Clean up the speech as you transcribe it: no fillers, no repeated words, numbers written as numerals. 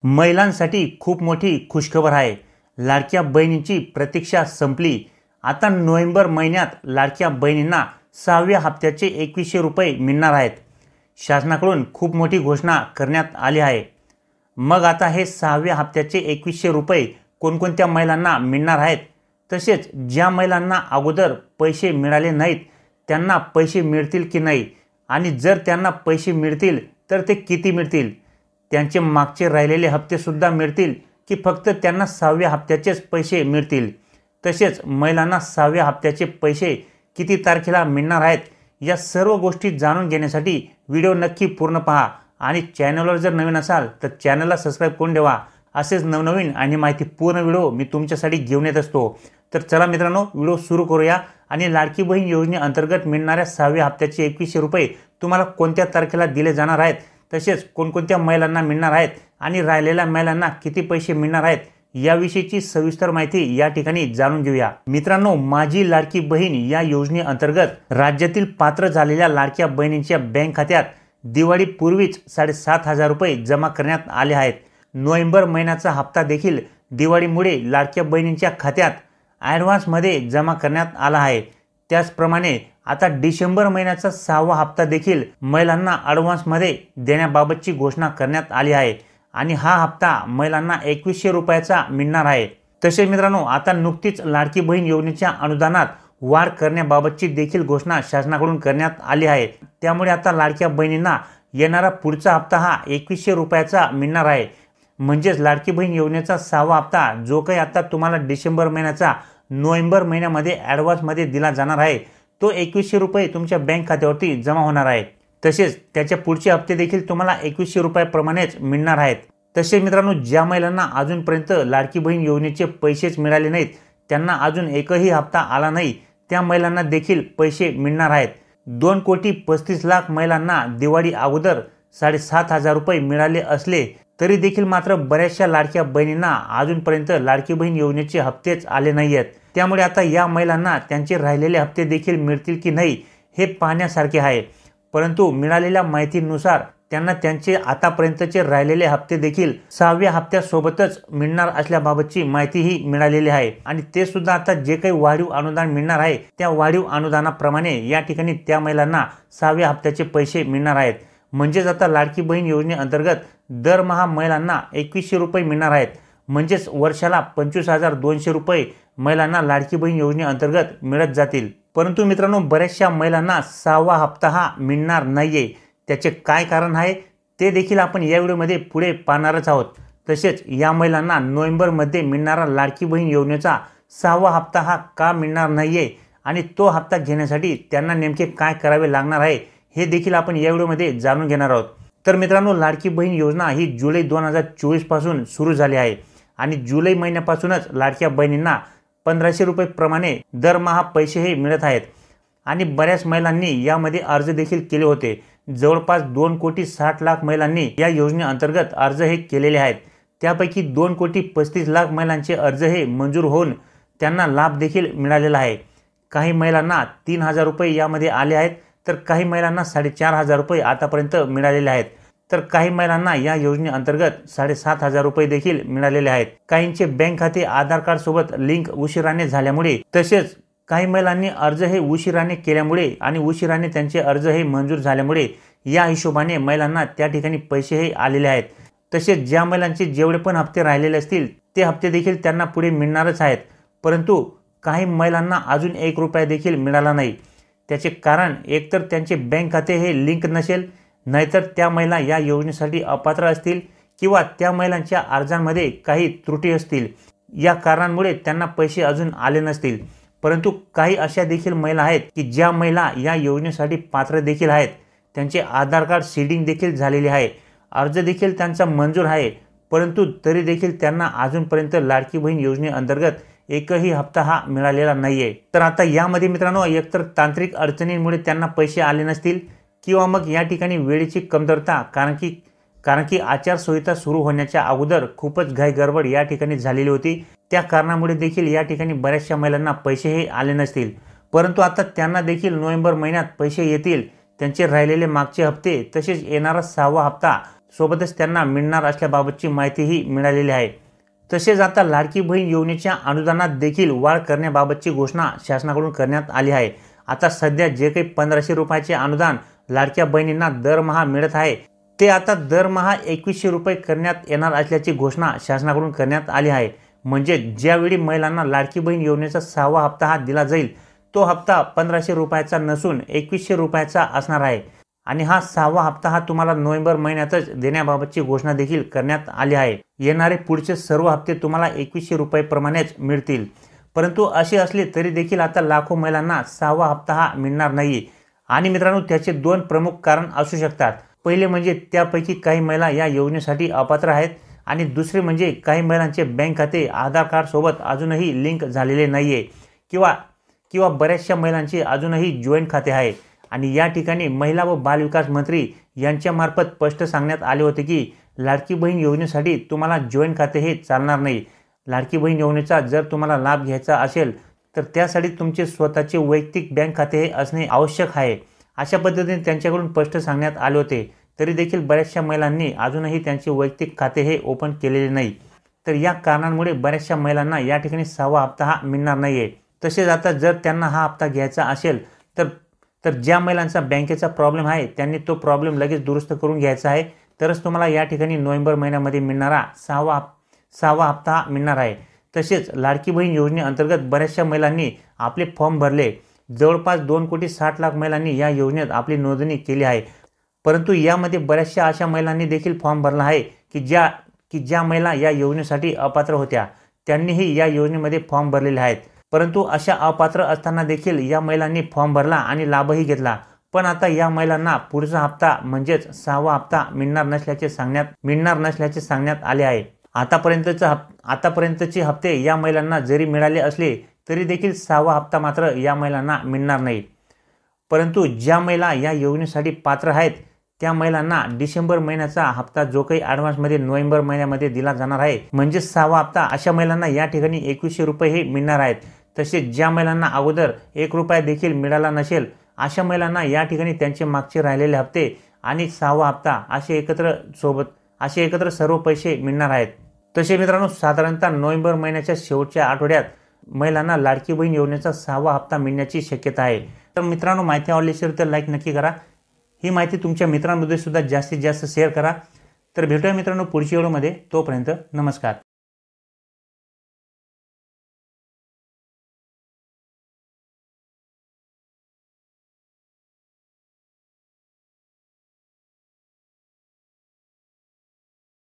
महिलांसाठी खूप मोठी खुशखबर आहे। लाडक्या बहिणींची प्रतीक्षा संपली। आता नोव्हेंबर महिन्यात लाडक्या बहिणींना 6व्या हप्त्याचे 2100 रुपये मिळणार आहेत। शासनाकडून खूप मोठी घोषणा करण्यात आली आहे। मग आता हे 6व्या हप्त्याचे 2100 रुपये कोणकोणत्या महिलांना मिळणार आहेत, तसेच ज्या महिलांना अगोदर पैसे मिळाले नाहीत त्यांना पैसे मिळतील की नाही, आणि जर त्यांना पैसे मिळतील तर ते किती मिळतील, त्यांचे मागचे राहिलेले हप्ते सुद्धा मिळतील की फक्त त्यांना 6व्या हप्त्याचेच पैसे मिळतील, तसेच महिलांना 6व्या हप्त्याचे पैसे किती तारखेला मिळणार आहेत, या सर्व गोष्टी जाणून घेण्यासाठी व्हिडिओ नक्की पूर्ण पहा आणि चॅनलवर जर नवीन असाल तर चॅनलला सबस्क्राइब करून ठेवा। असेच नवनवीन आणि माहितीपूर्ण व्हिडिओ मी तुमच्यासाठी घेऊन येत असतो। तर चला मित्रांनो, व्हिडिओ सुरू करूया आणि लाडकी बहीण योजनेअंतर्गत मिळणाऱ्या 6व्या हप्त्याचे 2100 रुपये तुम्हाला कोणत्या तारखेला दिले जाणार आहेत, तसेच कोणकोणत्या महिलांना मिळणार आहेत आणि राहिलेल्या महिलांना किती पैसे मिळणार आहेत, याविषयीची सविस्तर माहिती या ठिकाणी जाणून घेऊया। मित्रांनो, माझी लाडकी बहीण या योजनेअंतर्गत राज्यातील पात्र झालेल्या लाडक्या बहिणींच्या बँक खात्यात दिवाळीपूर्वीच 7,500 रुपये जमा करण्यात आले आहेत। नोव्हेंबर महिन्याचा हप्ता देखील दिवाळीमुळे लाडक्या बहिणींच्या खात्यात ॲडव्हान्समध्ये जमा करण्यात आला आहे। त्याचप्रमाणे आता डिसेंबर महिन्याचा 6वा हप्ता देखील महिलांना ॲडव्हान्समध्ये देण्याबाबतची घोषणा करण्यात आली आहे आणि हा हप्ता महिलांना 2100 रुपयाचा मिळणार आहे। तसेच मित्रांनो, आता नुकतीच लाडकी बहीण योजनेच्या अनुदानात वाढ करण्याबाबतची देखील घोषणा शासनाकडून करण्यात आली आहे। त्यामुळे आता लाडक्या बहिणींना येणारा पुढचा हप्ता हा 2100 रुपयाचा मिळणार आहे। म्हणजेच लाडकी बहीण योजनेचा 6वा हप्ता जो काही आता तुम्हाला डिसेंबर महिन्याचा नोव्हेंबर महिन्यामध्ये ॲडव्हान्समध्ये दिला जाणार आहे, तो 2100 रुपये तुमच्या बँक खात्यावरती जमा होणार आहे। तसेच त्याच्या पुढचे हप्ते देखील तुम्हाला 2100 रुपयाप्रमाणेच मिळणार आहेत। तसेच मित्रांनो, ज्या महिलांना अजूनपर्यंत लाडकी बहीण योजनेचे पैसेच मिळाले नाहीत, त्यांना अजून एकही हप्ता आला नाही, त्या महिलांना देखील पैसे मिळणार आहेत। 2,35,00,000 महिलांना दिवाळी अगोदर 7,500 रुपये मिळाले असले तरी देखील मात्र बऱ्याचशा लाडक्या बहिणींना अजूनपर्यंत लाडकी बहीण योजनेचे हप्तेच आले नाही आहेत। त्यामुळे आता या महिलांना त्यांचे राहिलेले हप्ते देखील मिळतील की नाही हे पाहण्यासारखे आहे। परंतु मिळालेल्या माहितीनुसार त्यांना त्यांचे आतापर्यंतचे राहिलेले हप्ते देखील 6व्या हप्त्यासोबतच मिळणार असल्याबाबतची माहितीही मिळालेली आहे आणि ते सुद्धा आता जे काही वाढीव अनुदान मिळणार आहे त्या वाढीव अनुदानाप्रमाणे या ठिकाणी त्या महिलांना 6व्या हप्त्याचे पैसे मिळणार आहेत। म्हणजेच आता लाडकी बहीण योजनेअंतर्गत दरमहा महिलांना 2100 रुपये मिळणार आहेत। म्हणजेच वर्षाला 25,200 रुपये महिलांना लाडकी बहीण योजनेअंतर्गत मिळत जातील। परंतु मित्रांनो, बऱ्याचशा महिलांना 6वा हप्ता हा मिळणार नाहीये। त्याचे काय कारण आहे ते देखील आपण या व्हिडिओमध्ये पुढे पाहणारच आहोत। तसेच या महिलांना नोव्हेंबरमध्ये मिळणारा लाडकी बहीण योजनेचा 6वा हप्ता हा का मिळणार नाहीये आणि तो हप्ता घेण्यासाठी त्यांना नेमके काय करावे लागणार आहे हे देखील आपण या व्हिडिओमध्ये जाणून घेणार आहोत। तर मित्रांनो, लाडकी बहीण योजना ही जुलै 2024 पासून सुरू झाली आहे आणि जुलै महिन्यापासूनच लाडक्या बहिणींना 1500 रुपये प्रमाणे दरमहा पैसे हे मिळत आहेत आणि बऱ्याच महिलांनी यामध्ये अर्ज देखील केले होते। जवळपास 2,60,00,000 महिलांनी या योजनेअंतर्गत अर्ज हे केलेले आहेत। त्यापैकी 2,35,00,000 महिलांचे अर्ज हे मंजूर होऊन त्यांना लाभ देखील मिळालेला आहे। काही महिलांना 3,000 रुपये यामध्ये आले आहेत, तर काही महिलांना 4,500 रुपये आतापर्यंत मिळालेले आहेत, तर काही महिलांना या योजनेअंतर्गत 7,500 रुपये देखील मिळालेले आहेत। काहींचे बँक खाते आधार कार्ड सोबत लिंक उशिराने झाल्यामुळे, तसेच काही महिलांनी अर्ज हे उशिराने केल्यामुळे आणि उशिराने त्यांचे अर्ज हे मंजूर झाल्यामुळे या हिशोबाने महिलांना त्या ठिकाणी पैसे हे आलेले आहेत। तसेच ज्या महिलांचे जेवढे पण हप्ते राहिलेले असतील ते हप्ते देखील त्यांना पुढे मिळणारच आहेत, परंतु काही महिलांना अजून 1 रुपया देखील मिळाला नाही। त्याचे कारण एकतर त्यांचे बँक खाते हे लिंक नसेल, नाहीतर त्या महिला या योजनेसाठी अपात्र असतील किंवा त्या महिलांच्या अर्जांमध्ये काही त्रुटी असतील। या कारणांमुळे त्यांना पैसे अजून आले नसतील। परंतु काही अशा देखील महिला आहेत की ज्या महिला या योजनेसाठी पात्र देखील आहेत, त्यांचे आधार कार्ड सीडिंग देखील झालेले आहे, अर्ज देखील त्यांचा मंजूर आहे, परंतु तरी देखील त्यांना अजूनपर्यंत लाडकी बहीण योजनेअंतर्गत एकही हप्ता हा मिळालेला नाहीये। तर आता यामध्ये मित्रांनो, एकतर तांत्रिक अडचणींमुळे त्यांना पैसे आले नसतील किंवा मग या ठिकाणी वेळेची कमतरता, कारण की आचारसंहिता सुरू होण्याच्या अगोदर खूपच घाई गडबड या ठिकाणी झालेली होती। त्या कारणामुळे देखील या ठिकाणी बऱ्याचशा महिलांना पैसे हे आले नसतील, परंतु आता त्यांना देखील नोव्हेंबर महिन्यात पैसे येतील। त्यांचे राहिलेले मागचे हप्ते तसेच येणारा 6वा हप्ता सोबतच त्यांना मिळणार असल्याबाबतची माहितीही मिळालेली आहे. तसेच आता लाडकी बहीण योजनेच्या अनुदानात देखील वाढ करण्याबाबतची घोषणा शासनाकडून करण्यात आली आहे. आता सध्या जे काही 1500 रुपयाचे अनुदान लाडक्या बहिणींना दरमहा मिळत आहे ते आता दरमहा 2100 रुपये करण्यात येणार असल्याची घोषणा शासनाकडून करण्यात आली आहे. म्हणजे ज्यावेळी महिलांना लाडकी बहीण योजनेचा 6वा हप्ता हा दिला जाईल तो हप्ता 1500 रुपयाचा नसून 2100 रुपयाचा असणार आहे. आणि हा 6वा हप्ता हा तुम्हाला नोव्हेंबर महिन्यातच देण्याबाबतची घोषणा देखील करण्यात आली आहे. येणारे पुढचे सर्व हप्ते तुम्हाला 2100 रुपये मिळतील. परंतु असे असले तरी देखील आता लाखो महिलांना 6वा हप्ता हा मिळणार नाही. आणि मित्रांनो, त्याचे 2 प्रमुख कारण असू शकतात. पहिले म्हणजे त्यापैकी काही महिला या योजनेसाठी अपात्र आहेत आणि दुसरे म्हणजे काही महिलांचे बँक खाते आधार कार्ड सोबत अजूनही लिंक झालेले नाहीये किंवा बऱ्याचशा महिलांचे अजूनही जॉईंट खाते आहे. आणि या ठिकाणी महिला व बालविकास मंत्री यांच्यामार्फत स्पष्ट सांगण्यात आले होते की लाडकी बहीण योजनेसाठी तुम्हाला जॉईंट खाते हे चालणार नाही. लाडकी बहीण योजनेचा जर तुम्हाला लाभ घ्यायचा असेल तर त्यासाठी तुमचे स्वतःचे वैयक्तिक बँक खाते हे असणे आवश्यक आहे. अशा पद्धतीने त्यांच्याकडून स्पष्ट सांगण्यात आले होते. तरी देखील बऱ्याचशा महिलांनी अजूनही त्यांचे वैयक्तिक खाते हे ओपन केलेले नाही. तर या कारणांमुळे बऱ्याचशा महिलांना या ठिकाणी 6वा हप्ता हा मिळणार नाहीये. तसेच आता जर त्यांना हा हप्ता घ्यायचा असेल तर ज्या महिलांचा बँकेचा प्रॉब्लेम आहे त्यांनी तो प्रॉब्लेम लगेच दुरुस्त करून घ्यायचा आहे. तरच तुम्हाला या ठिकाणी नोव्हेंबर महिन्यामध्ये मिळणारा 6वा हप्ता मिळणार आहे. तसेच लाडकी बहीण योजनेअंतर्गत बऱ्याचशा महिलांनी आपले फॉर्म भरले. जवळपास 2,60,00,000 महिलांनी या योजनेत आपली नोंदणी केली आहे. परंतु यामध्ये बऱ्याचशा अशा महिलांनी देखील फॉर्म भरला आहे की ज्या महिला या योजनेसाठी अपात्र होत्या त्यांनीही या योजनेमध्ये फॉर्म भरलेले आहेत. परंतु अशा अपात्र असताना देखील या महिलांनी फॉर्म भरला आणि लाभही घेतला. पण आता या महिलांना पुढचा हप्ता म्हणजेच 6वा हप्ता मिळणार नसल्याचे सांगण्यात आले आहे. आतापर्यंतचे हप्ते या महिलांना जरी मिळाले असले तरी देखील 6वा हप्ता मात्र या महिलांना मिळणार नाही. परंतु ज्या महिला या योजनेसाठी पात्र आहेत त्या महिलांना डिसेंबर महिन्याचा हप्ता जो काही ॲडव्हान्समध्ये नोव्हेंबर महिन्यामध्ये दिला जाणार आहे म्हणजे 6वा हप्ता, अशा महिलांना या ठिकाणी 2100 रुपये हे मिळणार आहेत. तसेच ज्या महिलांना अगोदर 1 रुपया देखील मिळाला नसेल अशा महिलांना या ठिकाणी त्यांचे मागचे राहिलेले हप्ते आणि 6वा हप्ता असे एकत्र सर्व पैसे मिळणार आहेत. तसे मित्रांनो, साधारणतः नोव्हेंबर महिन्याच्या शेवटच्या आठवड्यात महिलांना लाडकी बहीण योजनेचा 6वा हप्ता मिळण्याची शक्यता आहे. तर मित्रांनो, माहिती आवडली असेल तर लाईक नक्की करा. ही माहिती तुमच्या मित्रांमध्ये सुद्धा जास्तीत जास्त शेअर करा. तर भेटूया मित्रांनो पुढच्या व्हिडिओमध्ये. तोपर्यंत नमस्कार.